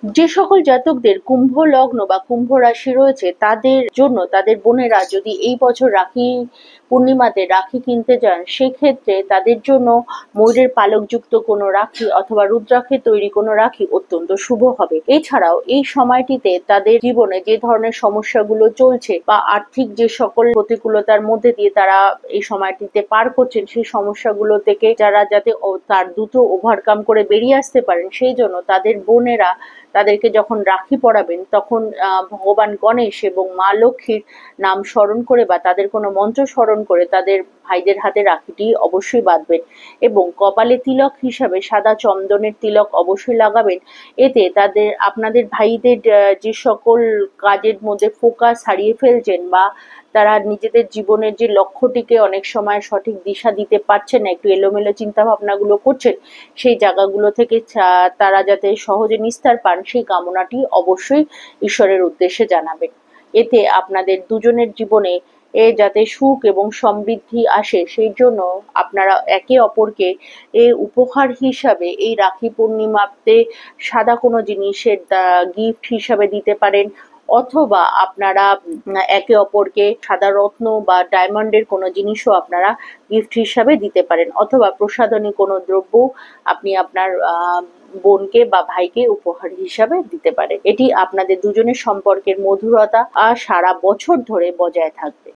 যে সকল জাতকদের কুম্ভ লগ্ন বা কুম্ভ রাশি রয়েছে তাদের জন্য তাদের বোনেরা যদি এই বছর রাখি পূর্ণিমাতে রাখি কিনতে যান, সেক্ষেত্রে তাদের জন্য ময়ূরের পালকযুক্ত কোনো রাখি অথবা রুদ্রাক্ষের তৈরি কোনো রাখি অত্যন্ত শুভ হবে। এছাড়াও এই সময়টিতে তাদের জীবনে যে ধরনের সমস্যাগুলো চলছে বা আর্থিক যে সকল প্রতিকূলতার মধ্যে দিয়ে তারা এই সময়টিতে পার করছেন, সেই সমস্যাগুলো থেকে যারা যাতে তার দ্রুত ওভারকাম করে বেরিয়ে আসতে পারেন, সেই জন্য তাদের বোনেরা তাদেরকে যখন রাখি পরাবেন তখন ভগবান গণেশ এবং মা লক্ষ্মীর নাম স্মরণ করে বা তাদের কোনো মন্ত্র স্মরণ করে তাদের ভাইদের হাতে রাখিটি অবশ্যই বাঁধবেন এবং কপালে তিলক হিসাবে সাদা চন্দনের তিলক অবশ্যই লাগাবেন। এতে আপনাদের ভাইদের যে সকল কাজের মধ্যে ফোকাস হারিয়ে ফেলছেন বা তারা নিজেদের জীবনের যে লক্ষ্যটিকে অনেক সময় সঠিক দিশা দিতে পারছেন না, একটু এলোমেলো চিন্তা ভাবনাগুলো করছেন, সেই জায়গাগুলো থেকে তারা যাতে সহজে নিস্তার পান, সেই কামনাটি অবশ্যই ঈশ্বরের উদ্দেশ্যে জানাবেন। এতে আপনাদের দুজনের জীবনে যাতে সুখ এবং সমৃদ্ধি আসে, সেই জন্য আপনারা একে অপরকে উপহার হিসাবে এই রাখি পূর্ণিমাতে সাদা কোনো জিনিসের গিফট হিসাবে দিতে পারেন, অথবা আপনারা একে অপরকে সাদা রত্ন বা ডায়মন্ডের কোনো জিনিসও আপনারা গিফট হিসাবে দিতে পারেন, অথবা প্রসাধনী কোনো দ্রব্য আপনি আপনার বোনকে বা ভাইকে উপহার হিসাবে দিতে পারেন। এটি আপনাদের দুজনের সম্পর্কের মধুরতা আর সারা বছর ধরে বজায় থাকবে।